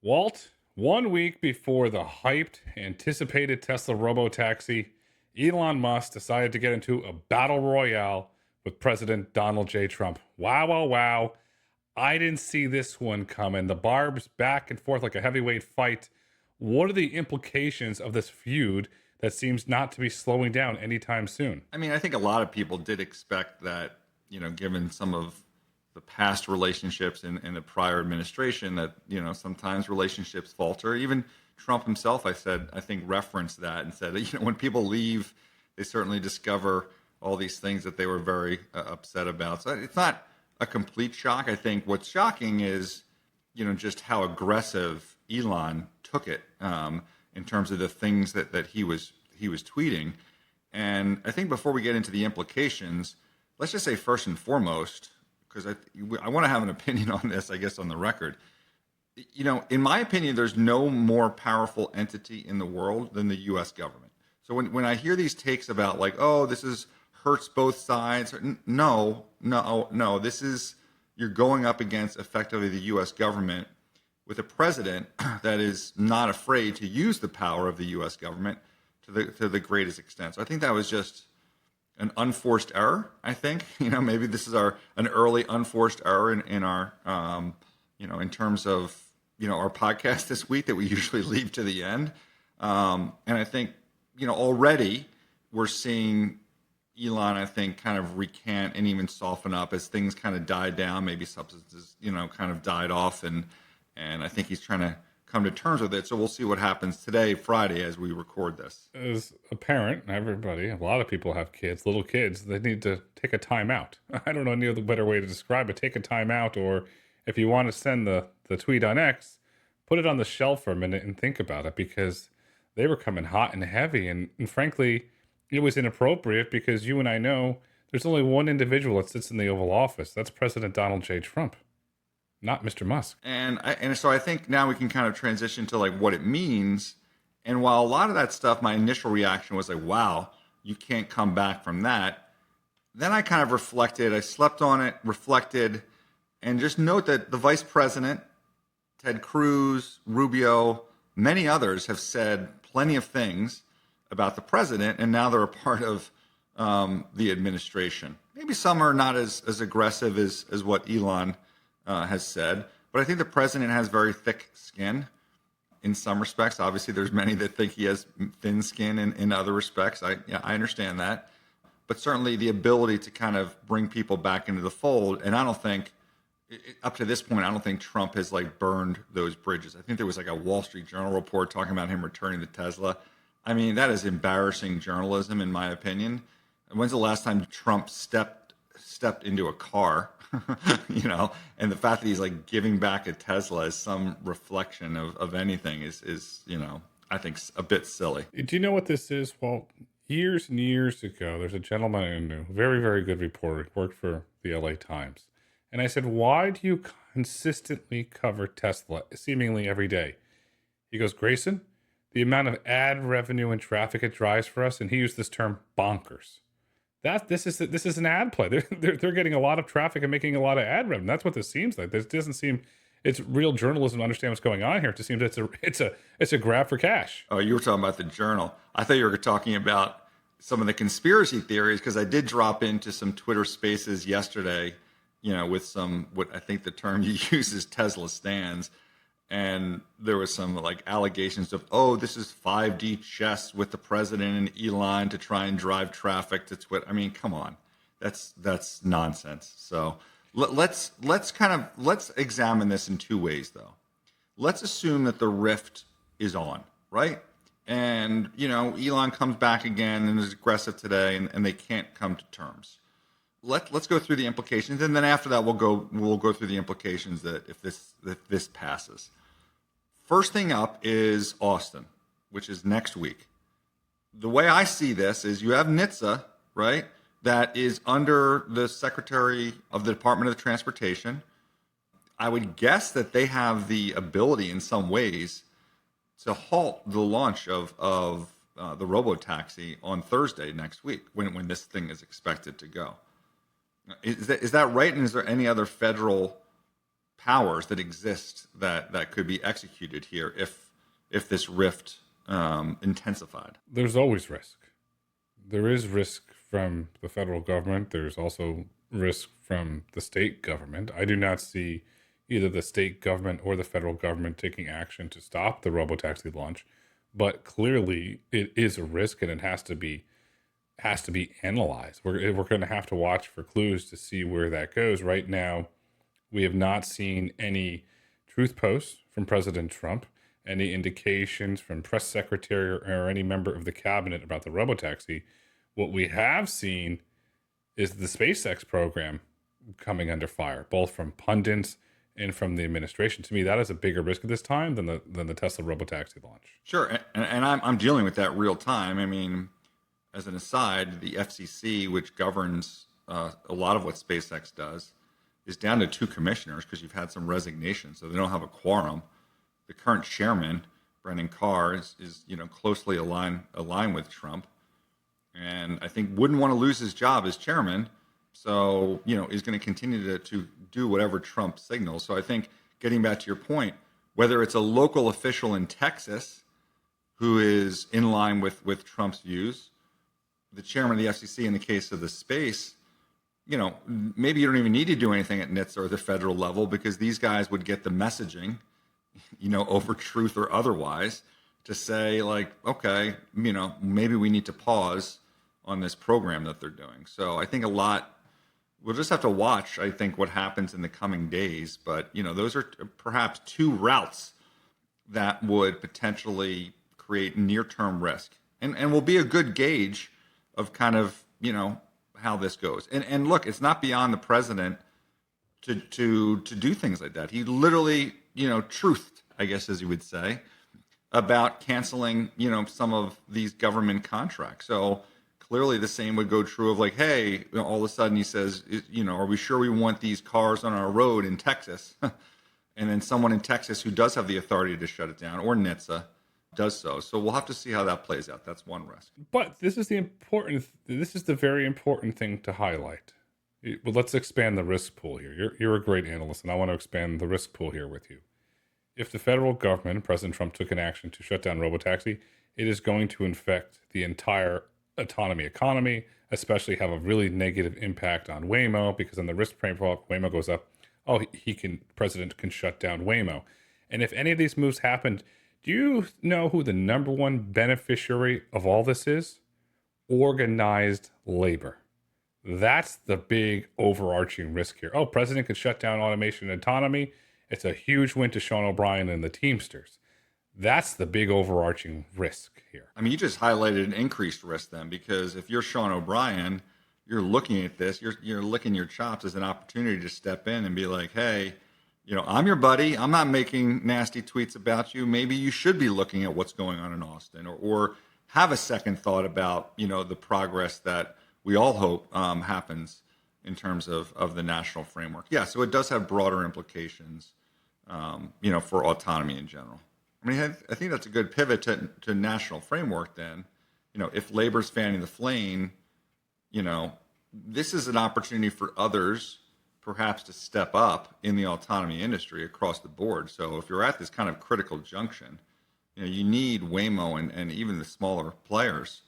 Walt, 1 week before the hyped, anticipated Tesla Robotaxi, Elon Musk decided to get into a battle royale with President Donald J. Trump. Wow, wow, wow. I didn't see this one coming. The barbs back and forth like a heavyweight fight. What are the implications of this feud that seems not to be slowing down anytime soon? I mean, I think a lot of people did expect that, given some of the past relationships in the prior administration, that, sometimes relationships falter. Even Trump himself, I think, referenced that and said, when people leave, they certainly discover all these things that they were very upset about. So it's not a complete shock. I think what's shocking is, just how aggressive Elon took it in terms of the things that he was tweeting. And I think before we get into the implications, let's just say first and foremost, because I want to have an opinion on this, I guess, on the record. In my opinion, there's no more powerful entity in the world than the U.S. government. So when I hear these takes about like, oh, this is hurts both sides, no, this is, you're going up against effectively the U.S. government with a president that is not afraid to use the power of the U.S. government to the greatest extent. So I think that was just an unforced error. I think maybe this is an early unforced error in our in terms of our podcast this week that we usually leave to the end. And I think already we're seeing Elon, I think, kind of recant and even soften up as things kind of died down. Maybe substances kind of died off, and I think he's trying to come to terms with it. So we'll see what happens today, Friday, as we record this. As a parent, a lot of people have kids, little kids, they need to take a time out. I don't know any other better way to describe it. Take a time out, or if you want to send the tweet on X, put it on the shelf for a minute and think about it, because they were coming hot and heavy. And frankly, it was inappropriate because you and I know there's only one individual that sits in the Oval Office. That's President Donald J. Trump, not Mr. Musk. And so I think now we can kind of transition to like what it means. And while a lot of that stuff, my initial reaction was like, wow, you can't come back from that. Then I kind of reflected, I slept on it, reflected, and just note that the vice president, Ted Cruz, Rubio, many others have said plenty of things about the president, and now they're a part of the administration. Maybe some are not as aggressive as what Elon has said, but I think the president has very thick skin in some respects. Obviously, there's many that think he has thin skin in other respects. I understand that, but certainly the ability to kind of bring people back into the fold. And I don't think, up to this point, I don't think Trump has like burned those bridges. I think there was like a Wall Street Journal report talking about him returning to Tesla. I mean, that is embarrassing journalism, in my opinion. When's the last time Trump stepped into a car? And the fact that he's like giving back a Tesla is some reflection of anything is I think a bit silly. Do you know what this is? Well, years and years ago, there's a gentleman I knew, very, very good reporter, worked for the LA Times. And I said, why do you consistently cover Tesla seemingly every day? He goes, Grayson, the amount of ad revenue and traffic it drives for us, and he used this term bonkers. This is an ad play. They're getting a lot of traffic and making a lot of ad revenue. That's what this seems like. This doesn't seem it's real journalism to understand what's going on here. It just seems it's a grab for cash. Oh, you were talking about the Journal. I thought you were talking about some of the conspiracy theories, because I did drop into some Twitter Spaces yesterday, with some, what I think the term you use is Tesla stands. And there was some like allegations of, oh, this is 5D chess with the president and Elon to try and drive traffic to Twitter. I mean, come on, that's nonsense. So let's examine this in two ways, though. Let's assume that the rift is on, right? And Elon comes back again and is aggressive today, and they can't come to terms. Let's go through the implications, and then after that we'll go through the implications that if this passes. First thing up is Austin, which is next week. The way I see this is you have NHTSA, right, that is under the Secretary of the Department of Transportation. I would guess that they have the ability in some ways to halt the launch of the Robotaxi on Thursday next week when this thing is expected to go. Is that right? And is there any other federal powers that exist that could be executed here if this rift intensified. There's always risk. There is risk from the federal government. There's also risk from the state government. I do not see either the state government or the federal government taking action to stop the robotaxi launch, but clearly it is a risk and it has to be analyzed. We're going to have to watch for clues to see where that goes. Right now, we have not seen any truth posts from President Trump, any indications from press secretary or any member of the cabinet about the robotaxi. What we have seen is the SpaceX program coming under fire, both from pundits and from the administration. To me, that is a bigger risk at this time than the Tesla Robotaxi launch. Sure, and I'm dealing with that real time. I mean, as an aside, the FCC, which governs a lot of what SpaceX does, is down to 2 commissioners because you've had some resignations, so they don't have a quorum. The current chairman, Brendan Carr, is closely aligned with Trump, and I think wouldn't want to lose his job as chairman. So is going to continue to do whatever Trump signals. So I think, getting back to your point, whether it's a local official in Texas who is in line with Trump's views, the chairman of the FCC in the case of the space, maybe you don't even need to do anything at NHTSA or the federal level because these guys would get the messaging, over truth or otherwise, to say like, okay, maybe we need to pause on this program that they're doing. So I think we'll just have to watch, I think, what happens in the coming days. But, those are perhaps 2 routes that would potentially create near-term risk and will be a good gauge of kind of, how this goes. And look, it's not beyond the president to do things like that. He literally, truthed, I guess, as you would say, about canceling, some of these government contracts. So clearly the same would go true of like, hey, all of a sudden he says, are we sure we want these cars on our road in Texas? And then someone in Texas who does have the authority to shut it down, or NHTSA, does so. So we'll have to see how that plays out. That's one risk. But this is the very important thing to highlight. Well, let's expand the risk pool here. You're a great analyst, and I want to expand the risk pool here with you. If the federal government, President Trump, took an action to shut down robotaxi, it is going to infect the entire autonomy economy, especially have a really negative impact on Waymo, because on the risk profile, Waymo goes up. Oh, President can shut down Waymo. And if any of these moves happened, do you know who the number one beneficiary of all this is? Organized labor. That's the big overarching risk here. Oh, president could shut down automation and autonomy. It's a huge win to Sean O'Brien and the Teamsters. That's the big overarching risk here. I mean, you just highlighted an increased risk then, because if you're Sean O'Brien, you're looking at this, you're licking your chops as an opportunity to step in and be like, hey, I'm your buddy. I'm not making nasty tweets about you. Maybe you should be looking at what's going on in Austin, or have a second thought about, the progress that we all hope happens in terms of the national framework. Yeah, so it does have broader implications, for autonomy in general. I mean, I think that's a good pivot to national framework then. If labor's fanning the flame, this is an opportunity for others perhaps to step up in the autonomy industry across the board. So if you're at this kind of critical junction, you need Waymo and even the smaller players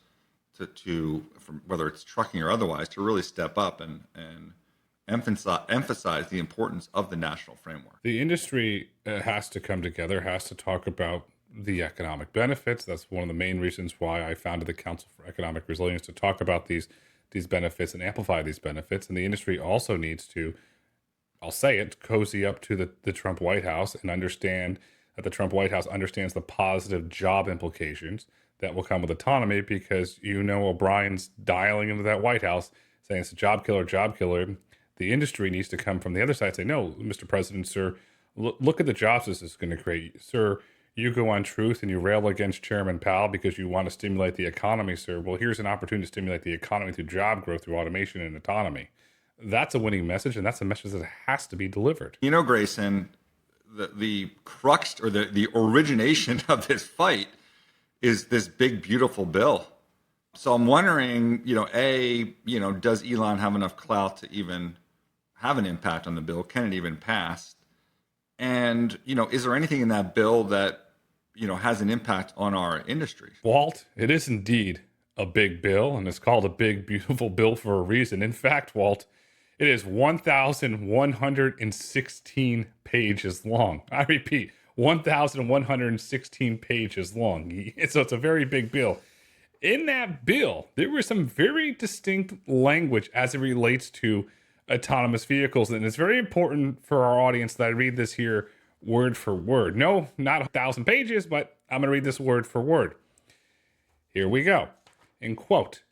to whether it's trucking or otherwise, to really step up and emphasize the importance of the national framework. The industry has to come together, has to talk about the economic benefits. That's one of the main reasons why I founded the Council for Economic Resilience, to talk about these benefits and amplify these benefits. And the industry also needs to, I'll say it, cozy up to the Trump White House and understand that the Trump White House understands the positive job implications that will come with autonomy, because O'Brien's dialing into that White House saying it's a job killer, job killer. The industry needs to come from the other side and say, no, Mr. President, sir, look at the jobs this is going to create. Sir, you go on Truth and you rail against Chairman Powell because you want to stimulate the economy, sir. Well, here's an opportunity to stimulate the economy through job growth, through automation and autonomy. That's a winning message, and that's a message that has to be delivered. Grayson, the crux or the origination of this fight is this big, beautiful bill. So I'm wondering, does Elon have enough clout to even have an impact on the bill? Can it even pass? And, is there anything in that bill that, has an impact on our industry? Walt, it is indeed a big bill, and it's called a big, beautiful bill for a reason. In fact, Walt, it is 1,116 pages long. I repeat, 1,116 pages long. So it's a very big bill. In that bill, there was some very distinct language as it relates to autonomous vehicles. And it's very important for our audience that I read this here word for word. No, not 1,000 pages, but I'm going to read this word for word. Here we go. In quote,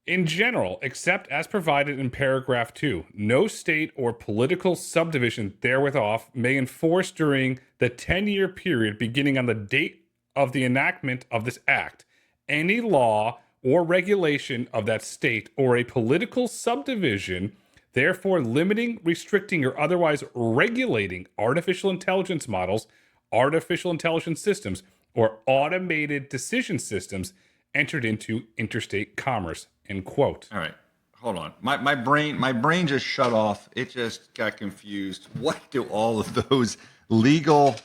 in general, except as provided in paragraph 2, no state or political subdivision therewith may enforce during the 10-year period beginning on the date of the enactment of this act any law or regulation of that state or a political subdivision, therefore limiting, restricting, or otherwise regulating artificial intelligence models, artificial intelligence systems, or automated decision systems entered into interstate commerce, end quote. All right. Hold on. My brain just shut off. It just got confused. What do all of those legal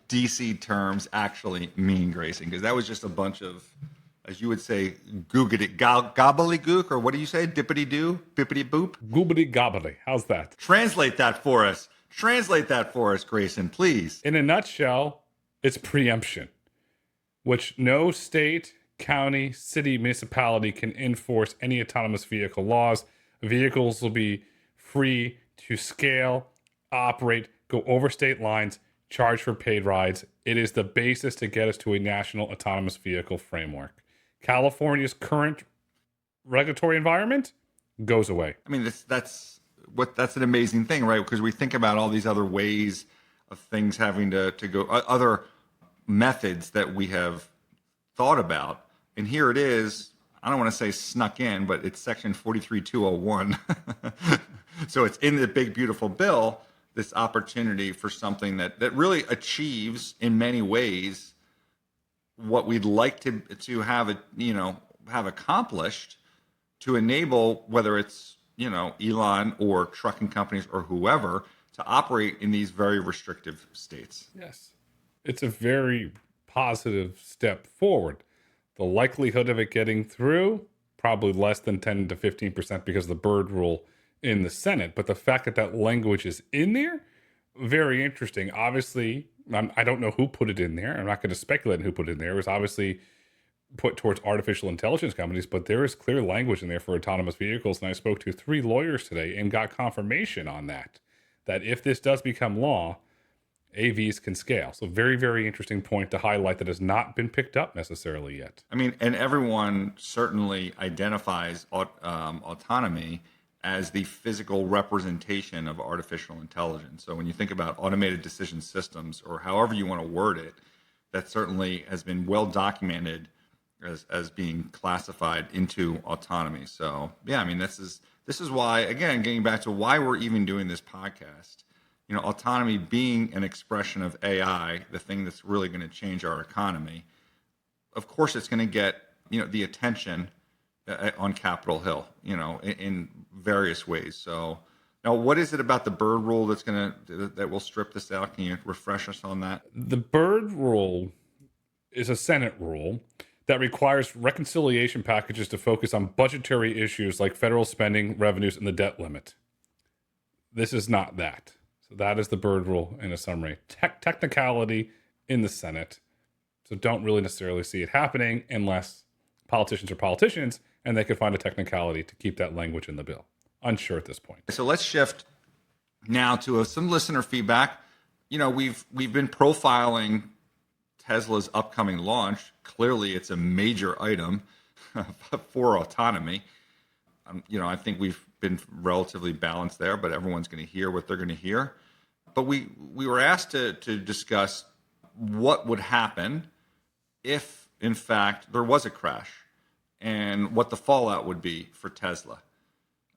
DC terms actually mean, Grayson? Because that was just a bunch of, as you would say, gobbledygook, or what do you say? Dippity-doo? Bippity-boop? Goobity-gobbity. How's that? Translate that for us. Translate that for us, Grayson, please. In a nutshell, it's preemption, which no state, county, city, municipality can enforce any autonomous vehicle laws. Vehicles will be free to scale, operate, go over state lines, charge for paid rides. It is the basis to get us to a national autonomous vehicle framework. California's current regulatory environment goes away. I mean, that's an amazing thing, right? Because we think about all these other ways of things having to go, other methods that we have thought about. And here it is, I don't want to say snuck in, but it's section 43201. So it's in the big, beautiful bill, this opportunity for something that really achieves in many ways what we'd like to have have accomplished to enable, whether it's, Elon or trucking companies or whoever, to operate in these very restrictive states. Yes. It's a very positive step forward. The likelihood of it getting through, probably less than 10 to 15% because of the bird rule in the Senate. But the fact that that language is in there, very interesting. Obviously, I don't know who put it in there. I'm not going to speculate on who put it in there. It was obviously put towards artificial intelligence companies, but there is clear language in there for autonomous vehicles. And I spoke to 3 lawyers today and got confirmation on that if this does become law, AVs can scale. So very, very interesting point to highlight that has not been picked up necessarily yet. I mean, and everyone certainly identifies autonomy as the physical representation of artificial intelligence. So when you think about automated decision systems, or however you want to word it, that certainly has been well documented as being classified into autonomy. So yeah, I mean, this is why, again, getting back to why we're even doing this podcast, autonomy being an expression of AI, the thing that's really going to change our economy. Of course, it's going to get, the attention on Capitol Hill, in various ways. So now, what is it about the bird rule that will strip this out? Can you refresh us on that? The bird rule is a Senate rule that requires reconciliation packages to focus on budgetary issues like federal spending, revenues, and the debt limit. This is not that. So that is the bird rule in a summary. Technicality in the Senate. So don't really necessarily see it happening unless politicians are politicians and they could find a technicality to keep that language in the bill. Unsure at this point. So let's shift now to some listener feedback. We've been profiling Tesla's upcoming launch. Clearly, it's a major item for autonomy. I think we've been relatively balanced there, but everyone's going to hear what they're going to hear. But we were asked to discuss what would happen if, in fact, there was a crash and what the fallout would be for Tesla.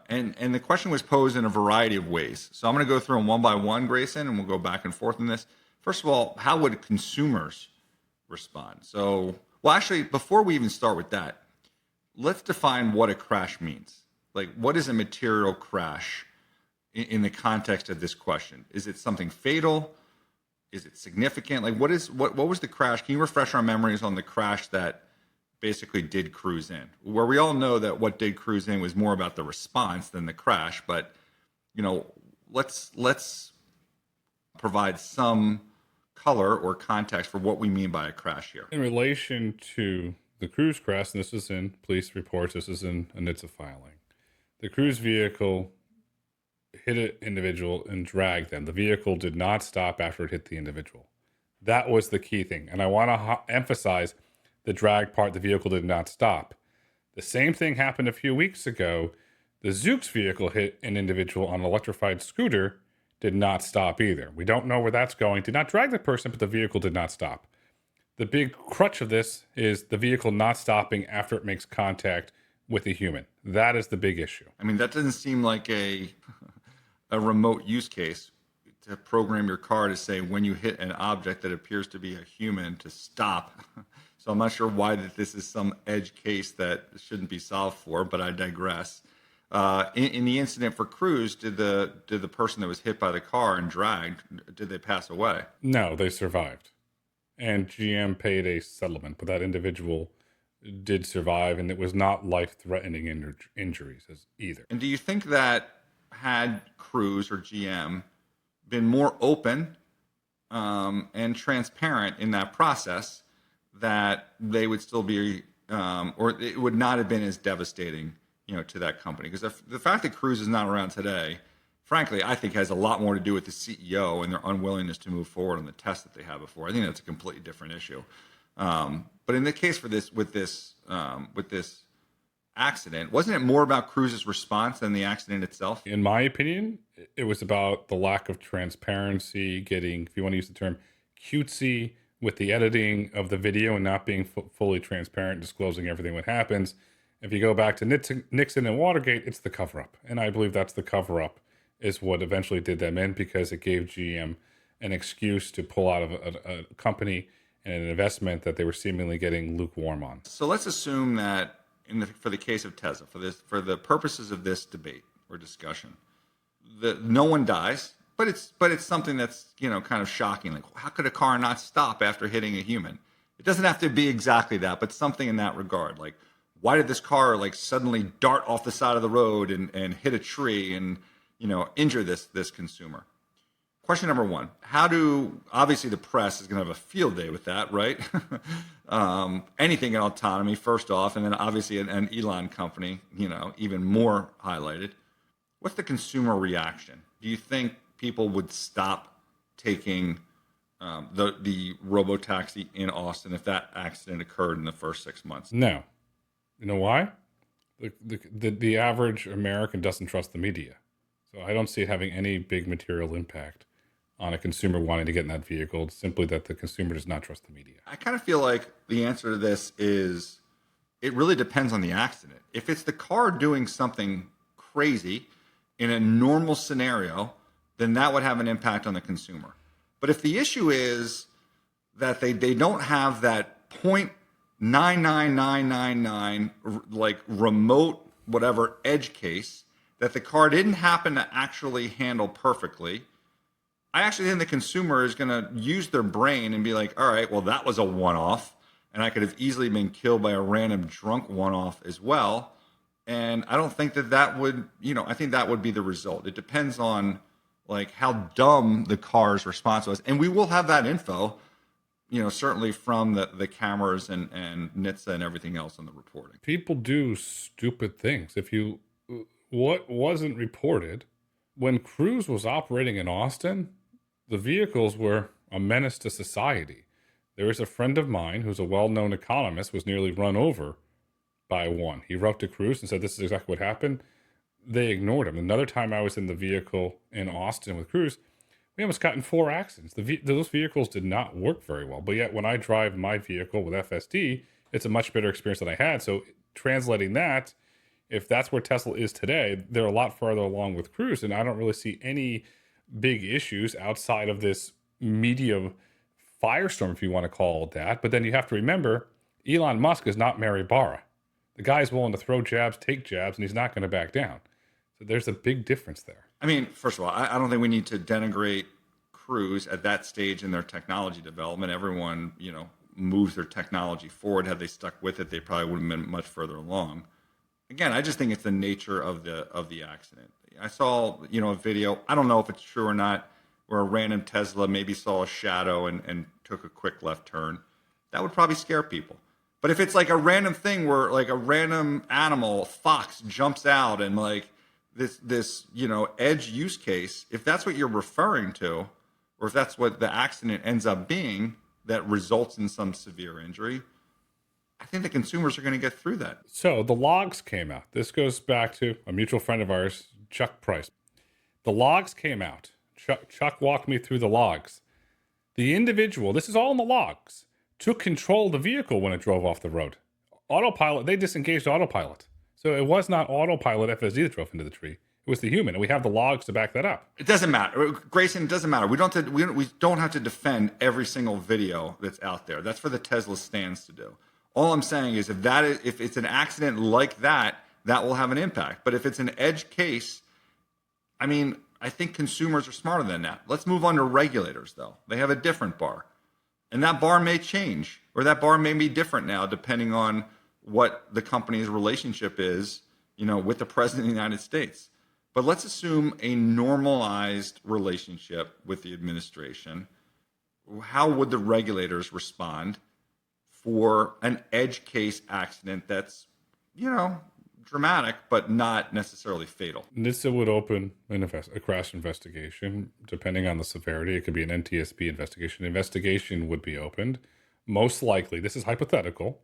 And the question was posed in a variety of ways. So I'm going to go through them one by one, Grayson, and we'll go back and forth on this. First of all, how would consumers respond? So, well, actually, before we even start with that, let's define what a crash means. Like, what is a material crash in the context of this question? Is it something fatal? Is it significant? Like, what was the crash? Can you refresh our memories on the crash that basically did Cruise in? Where we all know that what did Cruise in was more about the response than the crash, but you know, let's provide some color or context for what we mean by a crash here. In relation to the Cruise crash, and this is in police reports, this is in a NHTSA filing. The Cruise vehicle hit an individual and dragged them. The vehicle did not stop after it hit the individual. That was the key thing. And I want to emphasize the drag part. The vehicle did not stop. The same thing happened a few weeks ago. The Zoox vehicle hit an individual on an electrified scooter, did not stop either. We don't know where that's going. Did not drag the person, but the vehicle did not stop. The big crutch of this is the vehicle not stopping after it makes contact with a human. That is the big issue. I mean, that doesn't seem like a remote use case to program your car to say when you hit an object that appears to be a human to stop. So I'm not sure why that this is some edge case that shouldn't be solved for, but I digress. In the incident for Cruise, did the person that was hit by the car and dragged, did they pass away? No, they survived. And GM paid a settlement, but that individual did survive, and it was not life-threatening injuries either. And do you think that had Cruise or GM been more open and transparent in that process, that they would still be, or it would not have been as devastating, to that company? Because the fact that Cruise is not around today, frankly, I think has a lot more to do with the CEO and their unwillingness to move forward on the test that they had before. I think that's a completely different issue. But in the case with this accident, wasn't it more about Cruise's response than the accident itself? In my opinion, it was about the lack of transparency, getting, if you want to use the term, cutesy with the editing of the video and not being fully transparent, disclosing everything what happens. If you go back to Nixon and Watergate, it's the cover-up. And I believe that's the cover-up is what eventually did them in, because it gave GM an excuse to pull out of a company and an investment that they were seemingly getting lukewarm on. So let's assume that for the case of Tesla, for the purposes of this debate or discussion, no one dies, but it's something that's kind of shocking. Like, how could a car not stop after hitting a human? It doesn't have to be exactly that, but something in that regard. Like, why did this car suddenly dart off the side of the road and hit a tree and injure this consumer? Question number one, obviously the press is going to have a field day with that, right? Anything in autonomy, first off, and then obviously an Elon company, even more highlighted. What's the consumer reaction? Do you think people would stop taking the Robotaxi in Austin if that accident occurred in the first 6 months? No. You know why? The average American doesn't trust the media. So I don't see it having any big material impact on a consumer wanting to get in that vehicle. It's simply that the consumer does not trust the media. I kind of feel like the answer to this is it really depends on the accident. If it's the car doing something crazy in a normal scenario, then that would have an impact on the consumer. But if the issue is that they don't have that 0.99999 remote whatever edge case that the car didn't happen to actually handle perfectly, I actually think the consumer is going to use their brain and be like, all right, well, that was a one-off, and I could have easily been killed by a random drunk one-off as well. And I don't think that would, I think that would be the result. It depends on how dumb the car's response was. And we will have that info, certainly from the cameras and NHTSA and everything else on the reporting. People do stupid things. What wasn't reported, when Cruise was operating in Austin, the vehicles were a menace to society. There is a friend of mine who's a well-known economist was nearly run over by one. He wrote to Cruise and said, this is exactly what happened. They ignored him. Another time I was in the vehicle in Austin with Cruise, we almost got in 4 accidents. Those vehicles did not work very well. But yet when I drive my vehicle with FSD, it's a much better experience than I had. So translating that, if that's where Tesla is today, they're a lot farther along with Cruise. And I don't really see any big issues outside of this media firestorm, if you want to call it that. But then you have to remember, Elon Musk is not Mary Barra. The guy's willing to throw jabs, take jabs, and he's not going to back down. So there's a big difference there. I mean, first of all, I don't think we need to denigrate Cruise at that stage in their technology development. Everyone, moves their technology forward. Had they stuck with it, they probably would have been much further along. Again, I just think it's the nature of the accident. I saw, a video. I don't know if it's true or not, where a random Tesla maybe saw a shadow and took a quick left turn. That would probably scare people. But if it's like a random thing where like a random animal, fox, jumps out and like this edge use case, if that's what you're referring to, or if that's what the accident ends up being that results in some severe injury, I think the consumers are going to get through that. So the logs came out. This goes back to a mutual friend of ours, Chuck Price. The logs came out. Chuck walked me through the logs. The individual, this is all in the logs, took control of the vehicle when it drove off the road. Autopilot, they disengaged autopilot. So it was not autopilot FSD that drove into the tree. It was the human, and we have the logs to back that up. It doesn't matter, Grayson. It doesn't matter. We don't have to defend every single video that's out there. That's for the Tesla stands to do. All I'm saying is if it's an accident like that, that will have an impact. But if it's an edge case, I think consumers are smarter than that. Let's move on to regulators, though. They have a different bar. And that bar may change, or that bar may be different now, depending on what the company's relationship is, with the president of the United States. But let's assume a normalized relationship with the administration. How would the regulators respond for an edge case accident that's, dramatic, but not necessarily fatal? NHTSA would open a crash investigation. Depending on the severity, it could be an NTSB investigation. Investigation would be opened. Most likely, this is hypothetical,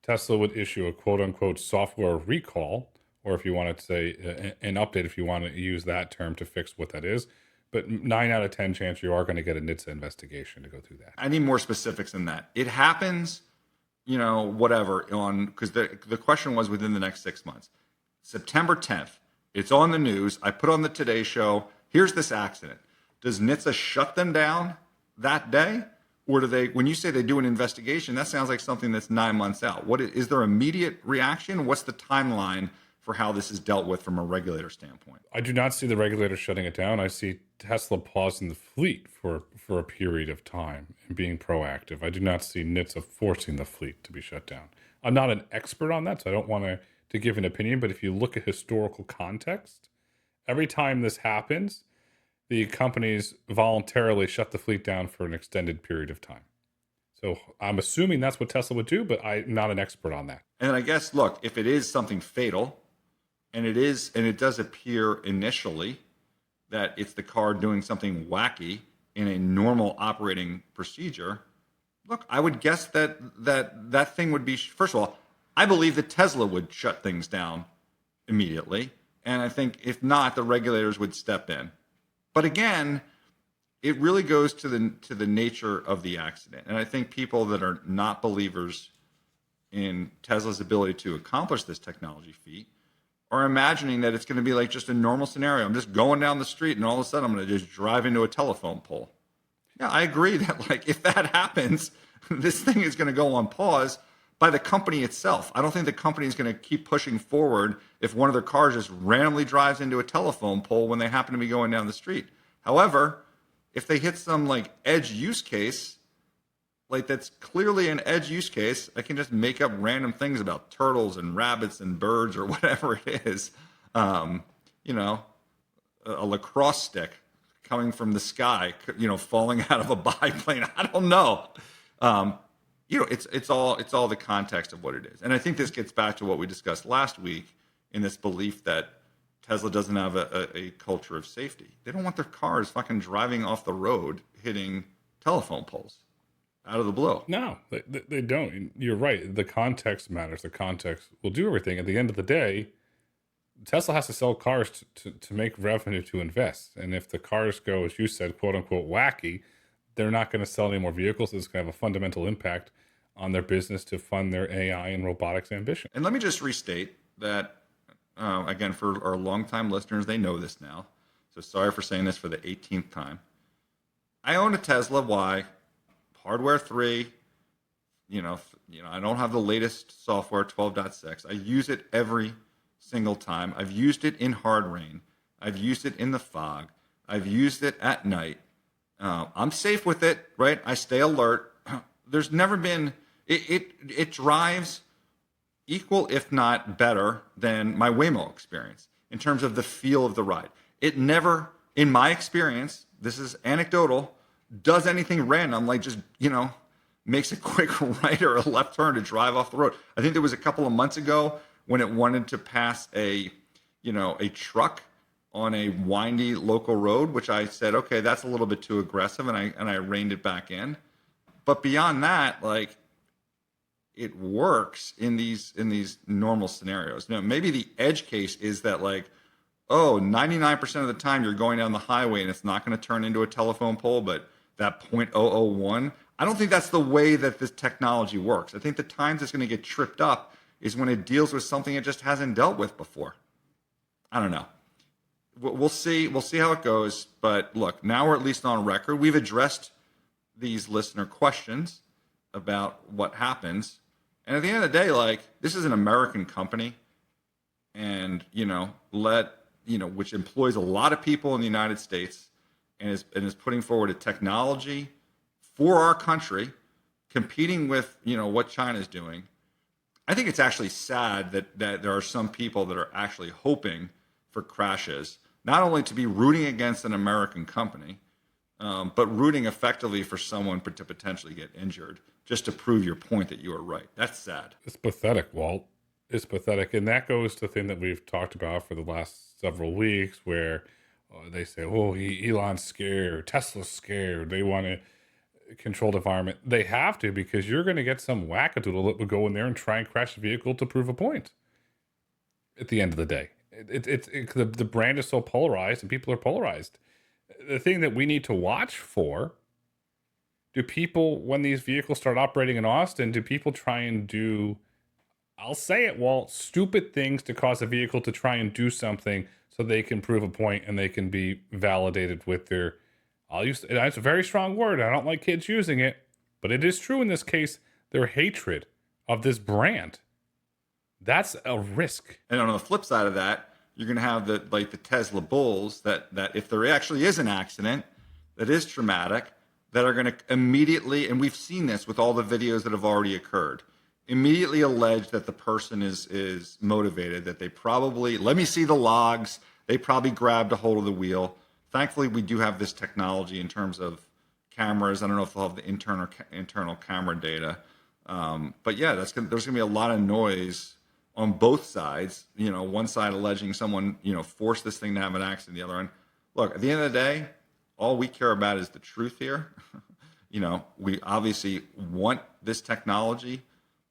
Tesla would issue a quote-unquote software recall, or if you want to say an update, if you want to use that term to fix what that is. But 9 out of 10 chance you are going to get a NHTSA investigation to go through that. I need more specifics than that. It happens, whatever, because the question was within the next 6 months. September 10th, it's on the news. I put on the Today Show. Here's this accident. Does NHTSA shut them down that day? Or do they, when you say they do an investigation, that sounds like something that's 9 months out. Is there immediate reaction? What's the timeline for how this is dealt with from a regulator standpoint? I do not see the regulator shutting it down. I see Tesla pausing the fleet for a period of time and being proactive. I do not see NHTSA forcing the fleet to be shut down. I'm not an expert on that, so I don't want to give an opinion, but if you look at historical context, every time this happens, the companies voluntarily shut the fleet down for an extended period of time. So I'm assuming that's what Tesla would do, but I'm not an expert on that. And I guess, look, if it is something fatal, and it does appear initially that it's the car doing something wacky in a normal operating procedure, look, I would guess that thing would be, first of all, I believe that Tesla would shut things down immediately. And I think if not, the regulators would step in. But again, it really goes to the nature of the accident. And I think people that are not believers in Tesla's ability to accomplish this technology feat are imagining that it's going to be like just a normal scenario. I'm just going down the street and all of a sudden I'm going to just drive into a telephone pole. Yeah, I agree that like if that happens, this thing is going to go on pause by the company itself. I don't think the company is going to keep pushing forward if one of their cars just randomly drives into a telephone pole when they happen to be going down the street. However, if they hit some like edge use case, like that's clearly an edge use case, I can just make up random things about turtles and rabbits and birds or whatever it is. A lacrosse stick coming from the sky, falling out of a biplane. I don't know. It's all the context of what it is. And I think this gets back to what we discussed last week in this belief that Tesla doesn't have a culture of safety. They don't want their cars fucking driving off the road, hitting telephone poles out of the blue. No, they don't. You're right. The context matters. The context will do everything. At the end of the day, Tesla has to sell cars to make revenue to invest. And if the cars go, as you said, quote unquote, wacky, they're not going to sell any more vehicles. It's going to have a fundamental impact on their business to fund their AI and robotics ambition. And let me just restate that, again, for our longtime listeners, they know this now. So sorry for saying this for the 18th time. I own a Tesla Y, hardware 3. I don't have the latest software, 12.6. I use it every single time. I've used it in hard rain. I've used it in the fog. I've used it at night. I'm safe with it, right? I stay alert. There's never been it drives equal, if not better, than my Waymo experience in terms of the feel of the ride. It never, in my experience, this is anecdotal, does anything random, like just, makes a quick right or a left turn to drive off the road. I think there was a couple of months ago when it wanted to pass a truck on a windy local road, which I said, okay, that's a little bit too aggressive, and I reined it back in. But beyond that, like, it works in these normal scenarios. Maybe the edge case is that, like, 99% of the time you're going down the highway and it's not going to turn into a telephone pole, but that 0.001, I don't think that's the way that this technology works. I think the times it's going to get tripped up is when it deals with something it just hasn't dealt with before. I don't know. We'll see. We'll see how it goes. But look, now we're at least on record. We've addressed these listener questions about what happens. And at the end of the day, like, this is an American company, and which employs a lot of people in the United States, and is putting forward a technology for our country, competing with what China's doing. I think it's actually sad that there are some people that are actually hoping for crashes, not only to be rooting against an American company, but rooting effectively for someone to potentially get injured, just to prove your point that you are right. That's sad. It's pathetic, Walt. It's pathetic. And that goes to the thing that we've talked about for the last several weeks, where they say, Elon's scared, Tesla's scared, they want to control the environment. They have to, because you're going to get some wackadoodle that would go in there and try and crash the vehicle to prove a point at the end of the day. The brand is so polarized, and people are polarized. The thing that we need to watch for, do people, when these vehicles start operating in Austin, do people try and do, I'll say it, Walt, stupid things to cause a vehicle to try and do something so they can prove a point and they can be validated with their, it's a very strong word, I don't like kids using it, but it is true in this case, their hatred of this brand. That's a risk. And on the flip side of that, you're going to have the Tesla bulls that if there actually is an accident that is traumatic, that are going to immediately, and we've seen this with all the videos that have already occurred, immediately allege that the person is motivated, that they probably, let me see the logs, they probably grabbed a hold of the wheel. Thankfully, we do have this technology in terms of cameras. I don't know if they'll have the internal camera data. But yeah, there's going to be a lot of noise on both sides. One side alleging someone, forced this thing to have an accident, the other one. Look, at the end of the day, all we care about is the truth here. We obviously want this technology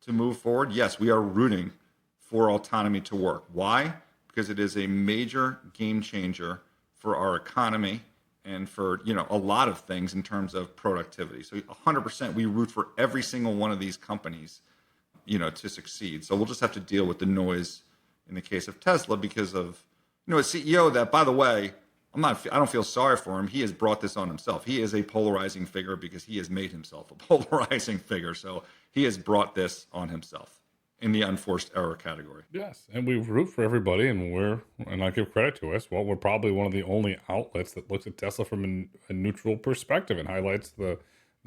to move forward. Yes, we are rooting for autonomy to work. Why? Because it is a major game changer for our economy and for, a lot of things in terms of productivity. So 100% we root for every single one of these companies, to succeed. So we'll just have to deal with the noise in the case of Tesla because of, a CEO that, by the way, I don't feel sorry for him. He has brought this on himself. He is a polarizing figure because he has made himself a polarizing figure. So he has brought this on himself in the unforced error category. Yes, and we root for everybody, and I give credit to us. Well, we're probably one of the only outlets that looks at Tesla from a neutral perspective and highlights the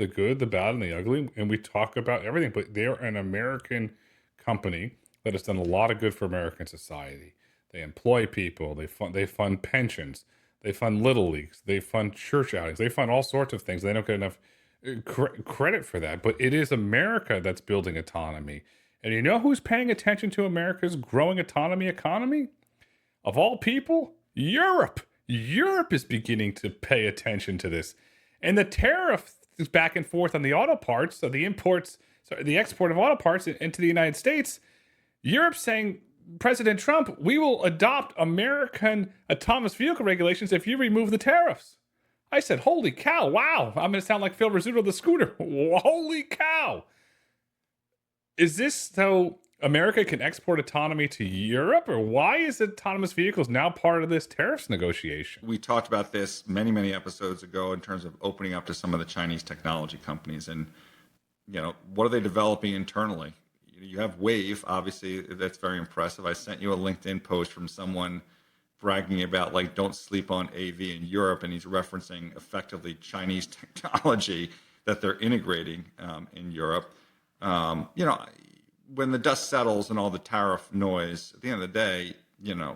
good, the bad, and the ugly, and we talk about everything. But they're an American company that has done a lot of good for American society. They employ people. They fund pensions. They fund little leagues. They fund church outings. They fund all sorts of things. They don't get enough credit for that. But it is America that's building autonomy. And you know who's paying attention to America's growing autonomy economy? Of all people, Europe. Europe is beginning to pay attention to this. And the tariff is back and forth on the auto parts, so the export of auto parts into the United States. Europe's saying, President Trump, we will adopt American autonomous vehicle regulations if you remove the tariffs. I said, holy cow, wow. I'm going to sound like Phil Rizzuto the scooter. Holy cow. Is this so America can export autonomy to Europe, or why is autonomous vehicles now part of this tariffs negotiation? We talked about this many, many episodes ago in terms of opening up to some of the Chinese technology companies. And, what are they developing internally? You have Wave, obviously, that's very impressive. I sent you a LinkedIn post from someone bragging about like don't sleep on AV in Europe, and he's referencing effectively Chinese technology that they're integrating in Europe. When the dust settles and all the tariff noise, at the end of the day,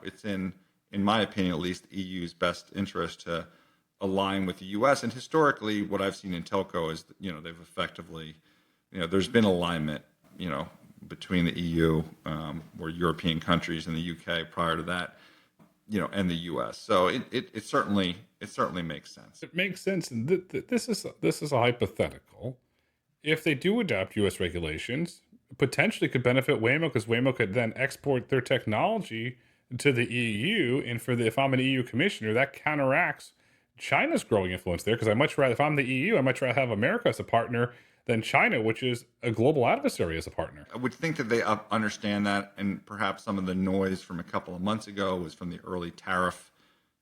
it's in my opinion, at least, EU's best interest to align with the U.S. And historically, what I've seen in telco is, they've effectively, there's been alignment, between the EU or European countries and the UK prior to that, and the U.S. So it certainly makes sense. It makes sense. And this is a hypothetical. If they do adopt U.S. regulations, potentially could benefit Waymo, because Waymo could then export their technology to the EU. And if I'm an EU commissioner, that counteracts China's growing influence there. Because if I'm the EU, I much rather have America as a partner than China, which is a global adversary, as a partner. I would think that they understand that, and perhaps some of the noise from a couple of months ago was from the early tariff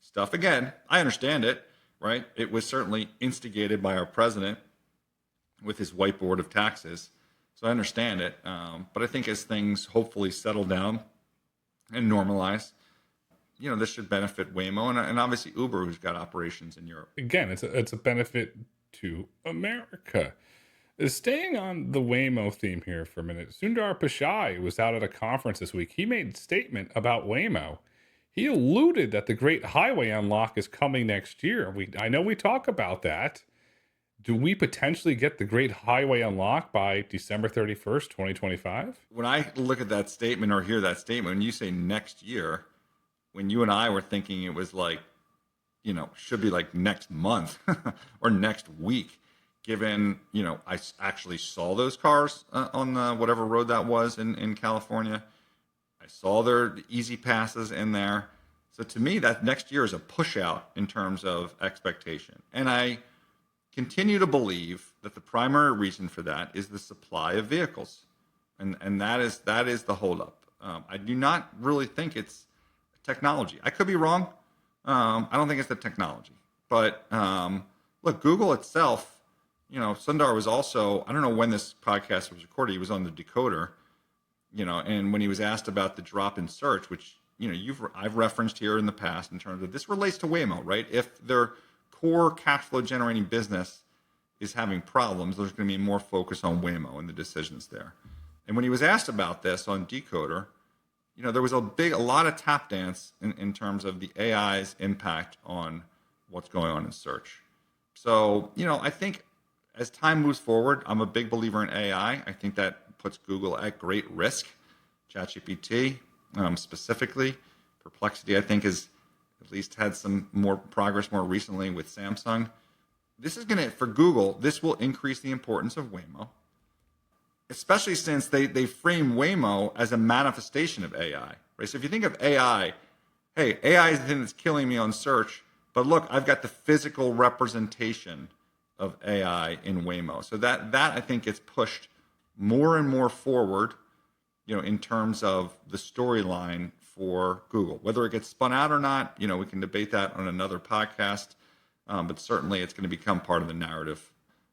stuff. Again, I understand it, right? It was certainly instigated by our president with his whiteboard of taxes. So I understand it. But I think as things hopefully settle down and normalize, this should benefit Waymo and obviously Uber, who's got operations in Europe. Again, it's a benefit to America. Staying on the Waymo theme here for a minute, Sundar Pichai was out at a conference this week. He made a statement about Waymo. He alluded that the Great Highway Unlock is coming next year. I know we talk about that. Do we potentially get the Great Highway Unlock by December 31st, 2025? When I look at that statement or hear that statement, when you say next year, when you and I were thinking it was like, should be like next month or next week, given, I actually saw those cars on whatever road that was in California. I saw their easy passes in there. So to me, that next year is a push out in terms of expectation. And I continue to believe that the primary reason for that is the supply of vehicles. And that is the holdup. I do not really think it's technology. I could be wrong. I don't think it's the technology. But look, Google itself, Sundar was also, I don't know when this podcast was recorded, he was on the Decoder, and when he was asked about the drop in search, which, I've referenced here in the past in terms of this relates to Waymo, right? If their core cash flow generating business is having problems, there's going to be more focus on Waymo and the decisions there. And when he was asked about this on Decoder, there was a lot of tap dance in terms of the AI's impact on what's going on in search. So, I think as time moves forward, I'm a big believer in AI. I think that puts Google at great risk. ChatGPT specifically. Perplexity, I think, has at least had some more progress more recently with Samsung. For Google, this will increase the importance of Waymo, especially since they frame Waymo as a manifestation of AI, right? So if you think of AI, hey, AI is the thing that's killing me on search, but look, I've got the physical representation of AI in Waymo. So that I think gets pushed more and more forward, in terms of the storyline for Google. Whether it gets spun out or not, we can debate that on another podcast, but certainly it's going to become part of the narrative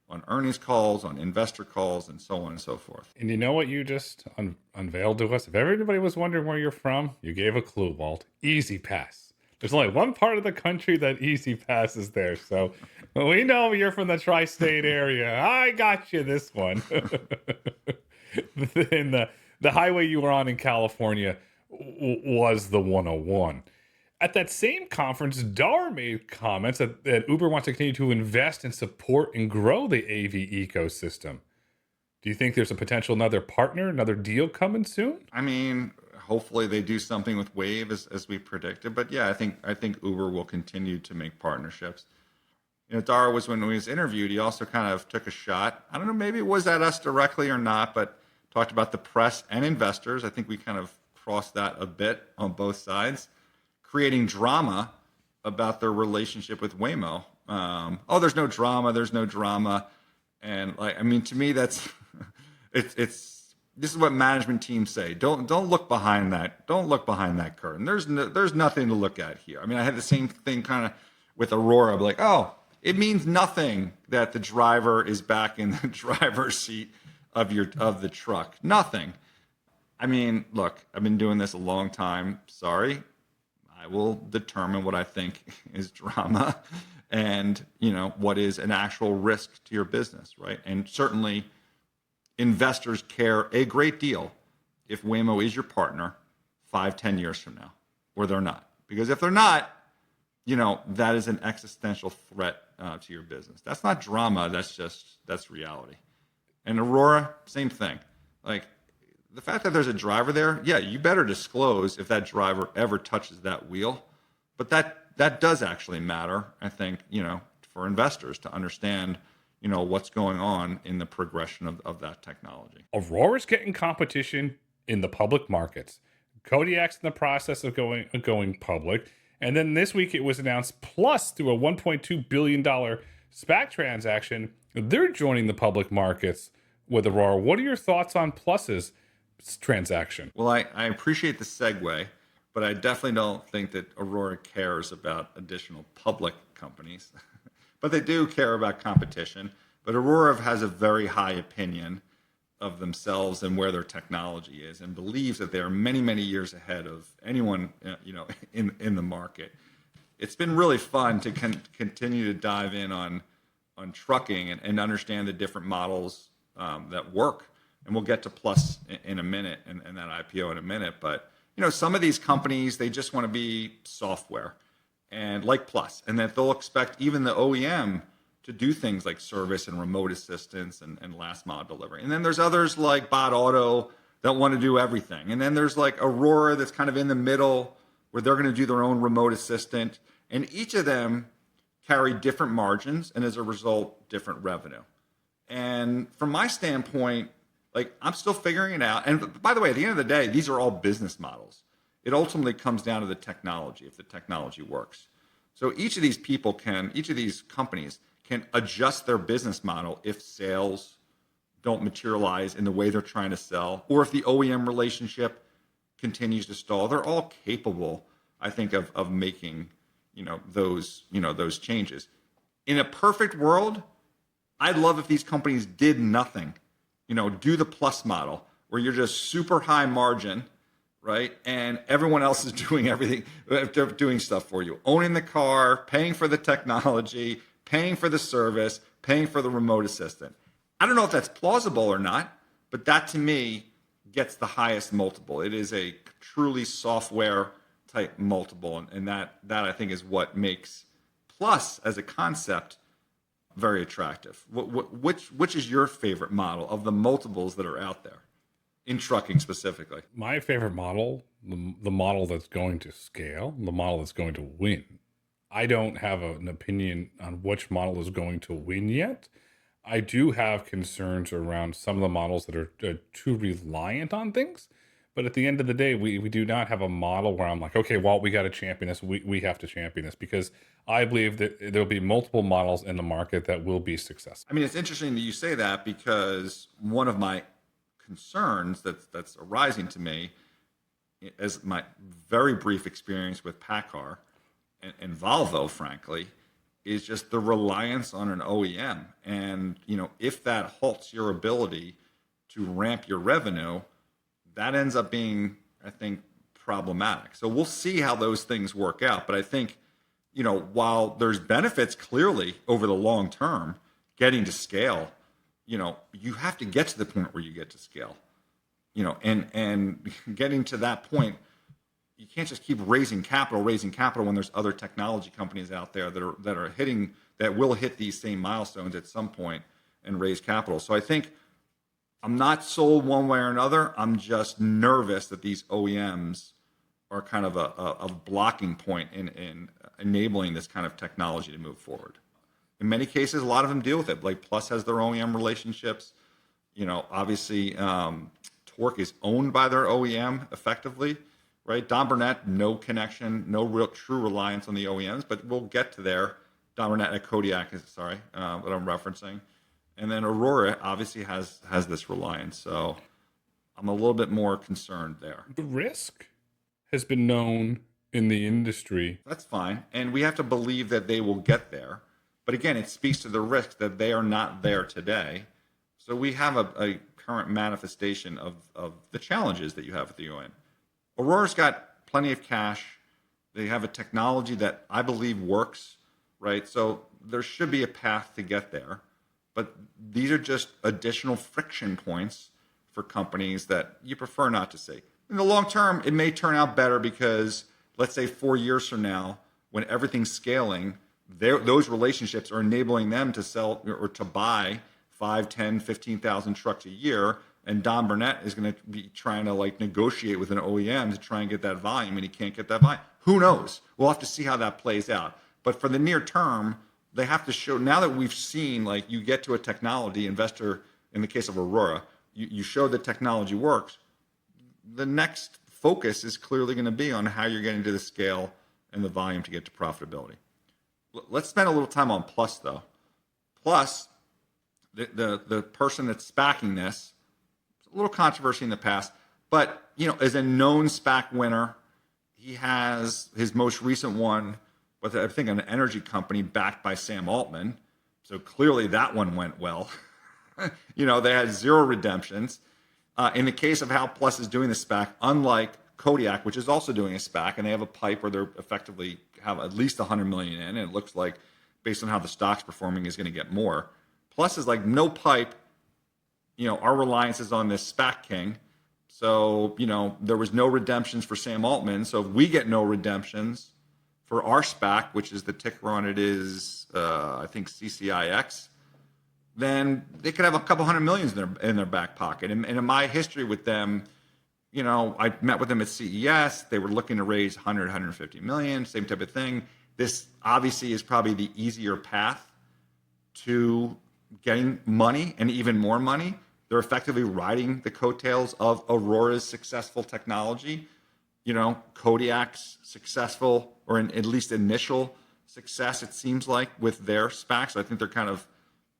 on earnings calls, on investor calls, and so on and so forth. And you know what you just unveiled to us? If everybody was wondering where you're from, you gave a clue, Walt. Easy Pass. There's only one part of the country that Easy Pass is there. So we know you're from the tri-state area. I got you this one. And the highway you were on in California was the 101. At that same conference, Dar made comments that Uber wants to continue to invest and support and grow the AV ecosystem. Do you think there's a potential another partner, another deal coming soon? I mean, hopefully they do something with Wave as we predicted. But yeah, I think Uber will continue to make partnerships. Dar was, when he was interviewed, he also kind of took a shot. I don't know, maybe it was at us directly or not, but talked about the press and investors. I think we kind of crossed that a bit on both sides, creating drama about their relationship with Waymo. There's no drama. And to me, that's this is what management teams say. Don't look behind that. Don't look behind that curtain. There's nothing to look at here. I had the same thing kind of with Aurora. Like, it means nothing that the driver is back in the driver's seat of the truck. Nothing. Look, I've been doing this a long time. Sorry. I will determine what I think is drama and, what is an actual risk to your business, right? And certainly investors care a great deal if Waymo is your partner 5, 10 years from now, or they're not. Because if they're not, that is an existential threat to your business. That's not drama. That's reality. And Aurora, same thing. Like the fact that there's a driver there, yeah, you better disclose if that driver ever touches that wheel. But that does actually matter, I think, for investors to understand, what's going on in the progression of that technology. Aurora's getting competition in the public markets. Kodiak's in the process of going public. And then this week it was announced Plus, through a $1.2 billion SPAC transaction, they're joining the public markets with Aurora. What are your thoughts on Plus's transaction? Well, I appreciate the segue, but I definitely don't think that Aurora cares about additional public companies. But they do care about competition. But Aurora has a very high opinion of themselves and where their technology is, and believes that they are many, many years ahead of anyone, in the market. It's been really fun to continue to dive in on trucking and understand the different models that work. And we'll get to Plus in a minute and that IPO in a minute. But some of these companies, they just want to be software, and like Plus, and that they'll expect even the OEM to do things like service and remote assistance and last mile delivery. And then there's others like Bot Auto that want to do everything. And then there's like Aurora that's kind of in the middle, where they're going to do their own remote assistant. And each of them carry different margins, and as a result, different revenue. And from my standpoint, like, I'm still figuring it out. And by the way, at the end of the day, these are all business models. It ultimately comes down to the technology, if the technology works. So each of these companies can adjust their business model if sales don't materialize in the way they're trying to sell, or if the OEM relationship continues to stall. They're all capable, I think, of making, those changes. In a perfect world, I'd love if these companies did nothing, do the Plus model, where you're just super high margin, right? And everyone else is doing everything, they're doing stuff for you, owning the car, paying for the technology, paying for the service, paying for the remote assistant. I don't know if that's plausible or not, but that to me gets the highest multiple. It is a truly software type multiple. And that I think is what makes Plus as a concept very attractive. Which is your favorite model of the multiples that are out there in trucking specifically? My favorite model, the model that's going to scale, the model that's going to win. I don't have an opinion on which model is going to win yet. I do have concerns around some of the models that are too reliant on things. But at the end of the day, we do not have a model where I'm like, okay, well, we got to champion this. We have to champion this, because I believe that there'll be multiple models in the market that will be successful. I mean, it's interesting that you say that, because one of my concerns that's arising to me, as my very brief experience with PACCAR and Volvo, frankly, is just the reliance on an OEM. And, if that halts your ability to ramp your revenue, that ends up being, I think, problematic. So we'll see how those things work out. But I think, while there's benefits clearly over the long term, getting to scale, you have to get to the point where you get to scale, and getting to that point, you can't just keep raising capital when there's other technology companies out there that will hit these same milestones at some point and raise capital. So I think I'm not sold one way or another. I'm just nervous that these OEMs are kind of a blocking point in enabling this kind of technology to move forward. In many cases, a lot of them deal with it. Like Plus has their OEM relationships. Obviously, Torque is owned by their OEM effectively. Right, Don Burnett, no connection, no real true reliance on the OEMs, but we'll get to there. Don Burnett at Kodiak that I'm referencing, and then Aurora obviously has this reliance. So I'm a little bit more concerned there. The risk has been known in the industry. That's fine, and we have to believe that they will get there. But again, it speaks to the risk that they are not there today. So we have a current manifestation of the challenges that you have with the OEM. Aurora's got plenty of cash. They have a technology that I believe works, right? So there should be a path to get there. But these are just additional friction points for companies that you prefer not to see. In the long term, it may turn out better because let's say 4 years from now, when everything's scaling, those relationships are enabling them to sell or to buy 5, 10, 15,000 trucks a year. And Don Burnett is going to be trying to like negotiate with an OEM to try and get that volume, and he can't get that volume. Who knows? We'll have to see how that plays out. But for the near term, they have to show, now that we've seen, like you get to a technology investor, in the case of Aurora, you show the technology works. The next focus is clearly going to be on how you're getting to the scale and the volume to get to profitability. Let's spend a little time on Plus, though. Plus, the person that's SPACing this, a little controversy in the past, but as a known SPAC winner, he has his most recent one with, I think, an energy company backed by Sam Altman. So clearly that one went well. They had 0 redemptions. In the case of how Plus is doing the SPAC, unlike Kodiak, which is also doing a SPAC, and they have a pipe where they're effectively have at least 100 million in, and it looks like, based on how the stock's performing, is going to get more. Plus is like no pipe. Our reliance is on this SPAC king. So, there was no redemptions for Sam Altman. So if we get no redemptions for our SPAC, which is the ticker on it is, I think, CCIX, then they could have a couple hundred millions in their back pocket. And in my history with them, I met with them at CES. They were looking to raise 100, 150 million, same type of thing. This obviously is probably the easier path to getting money and even more money. They're effectively riding the coattails of Aurora's successful technology, Kodiak's successful, or at least initial success, it seems like, with their SPAC. So I think they're kind of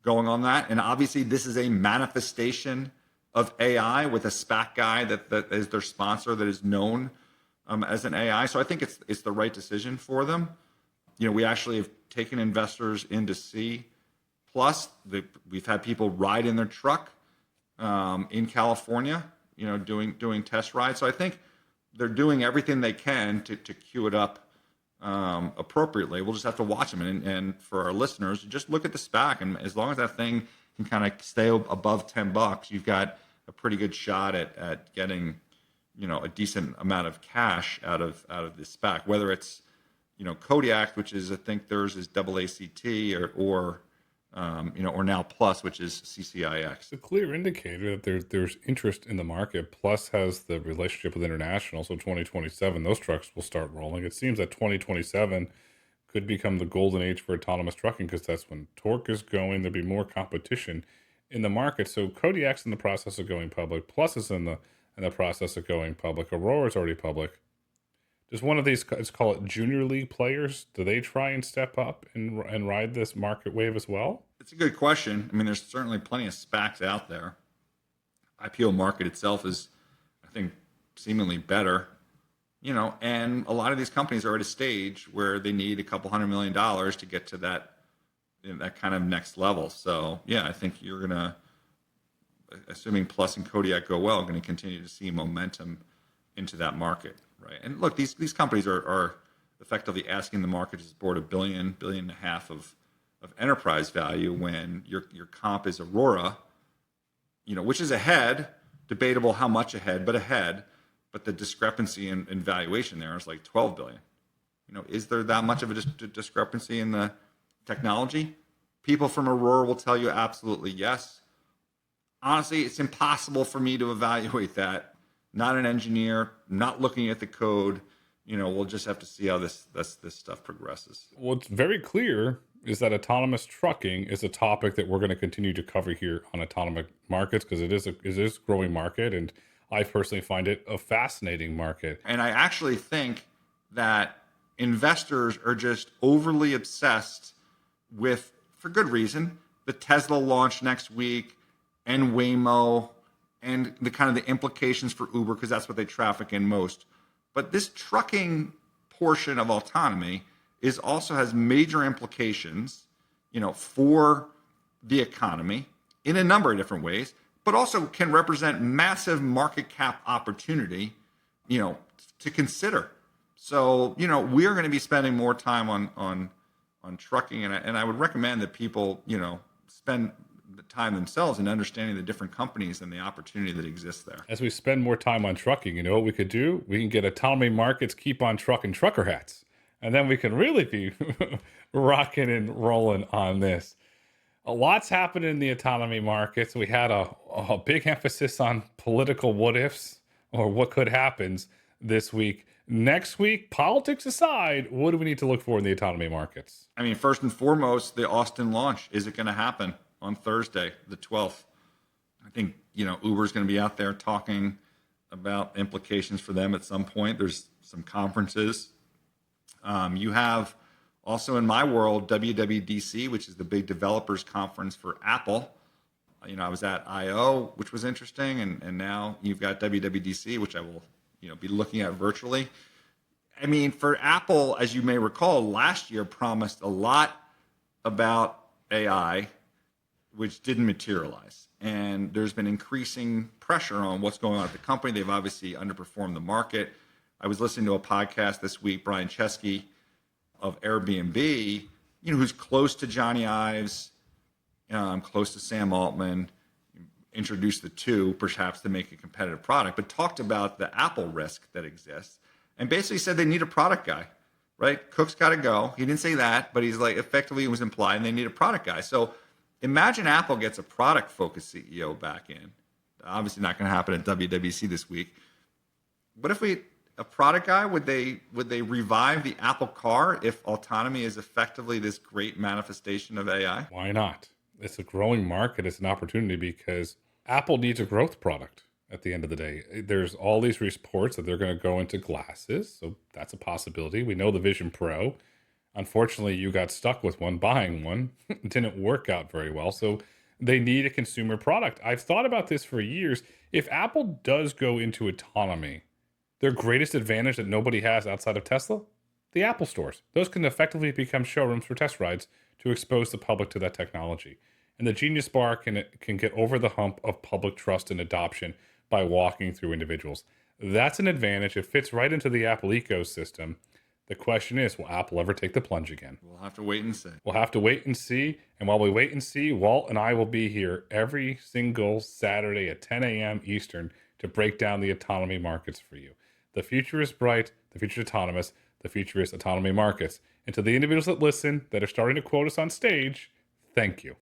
going on that. And obviously this is a manifestation of AI with a SPAC guy that is their sponsor, that is known as an AI. So I think it's the right decision for them. We actually have taken investors in to see Plus. We've had people ride in their truck in California, doing test rides. So I think they're doing everything they can to queue it up appropriately. We'll just have to watch them. And for our listeners, just look at the SPAC. And as long as that thing can kind of stay above $10, you've got a pretty good shot at getting, a decent amount of cash out of this SPAC, whether it's, Kodiak, which is, I think theirs is AACT, or now Plus, which is CCIX. It's a clear indicator that there's interest in the market. Plus has the relationship with International, so 2027, those trucks will start rolling. It seems that 2027 could become the golden age for autonomous trucking, because that's when torque is going. There'll be more competition in the market. So Kodiak's in the process of going public. Plus is in the process of going public. Aurora's already public. Does one of these, let's call it junior league players, do they try and step up and ride this market wave as well? It's a good question. I mean, there's certainly plenty of SPACs out there. IPO market itself is, I think, seemingly better, and a lot of these companies are at a stage where they need a couple $100 million to get to that kind of next level. So yeah, I think you're going to, assuming Plus and Kodiak go well, going to continue to see momentum into that market. Right. And look, these companies are effectively asking the market to support $1 billion, $1.5 billion of enterprise value, when your comp is Aurora, which is ahead, debatable how much ahead, but ahead. But the discrepancy in valuation there is like $12 billion. Is there that much of a discrepancy in the technology? People from Aurora will tell you absolutely yes. Honestly, it's impossible for me to evaluate that. Not an engineer, not looking at the code. We'll just have to see how this stuff progresses. What's very clear is that autonomous trucking is a topic that we're going to continue to cover here on Autonomy Markets, because it is a growing market, and I personally find it a fascinating market. And I actually think that investors are just overly obsessed with, for good reason, the Tesla launch next week and Waymo, and the kind of the implications for Uber, because that's what they traffic in most. But this trucking portion of autonomy also has major implications, for the economy in a number of different ways, but also can represent massive market cap opportunity, to consider. So, we are going to be spending more time on trucking, and I would recommend that people, spend the time themselves in understanding the different companies and the opportunity that exists there. As we spend more time on trucking, you know what we could do? We can get Autonomy Markets, keep on trucking trucker hats. And then we can really be rocking and rolling on this. A lot's happened in the autonomy markets. We had a big emphasis on political what ifs or what could happen this week. Next week, politics aside, what do we need to look for in the autonomy markets? I mean, first and foremost, the Austin launch. Is it going to happen on Thursday, the 12th? I think, Uber's going to be out there talking about implications for them at some point. There's some conferences. You have also in my world, WWDC, which is the big developers conference for Apple. I was at I/O, which was interesting. And now you've got WWDC, which I will, be looking at virtually. I mean, for Apple, as you may recall, last year promised a lot about AI, which didn't materialize. And there's been increasing pressure on what's going on at the company. They've obviously underperformed the market. I was listening to a podcast this week, Brian Chesky of Airbnb, who's close to Johnny Ives, close to Sam Altman, introduced the two perhaps to make a competitive product, but talked about the Apple risk that exists and basically said they need a product guy, right? Cook's got to go. He didn't say that, but he's like, effectively it was implied they need a product guy. So imagine Apple gets a product focused CEO back in. Obviously not going to happen at WWDC this week. What if a product guy, would they revive the Apple car if autonomy is effectively this great manifestation of AI? Why not? It's a growing market. It's an opportunity because Apple needs a growth product at the end of the day. There's all these reports that they're going to go into glasses. So that's a possibility. We know the Vision Pro. Unfortunately, you got stuck with one, buying one. It didn't work out very well. So they need a consumer product. I've thought about this for years. If Apple does go into autonomy, their greatest advantage that nobody has outside of Tesla, the Apple stores. Those can effectively become showrooms for test rides to expose the public to that technology. And the Genius Bar can get over the hump of public trust and adoption by walking through individuals. That's an advantage. It fits right into the Apple ecosystem. The question is, will Apple ever take the plunge again? We'll have to wait and see. We'll have to wait and see. And while we wait and see, Walt and I will be here every single Saturday at 10 a.m. Eastern to break down the autonomy markets for you. The future is bright. The future is autonomous. The future is autonomy markets. And to the individuals that listen, that are starting to quote us on stage, thank you.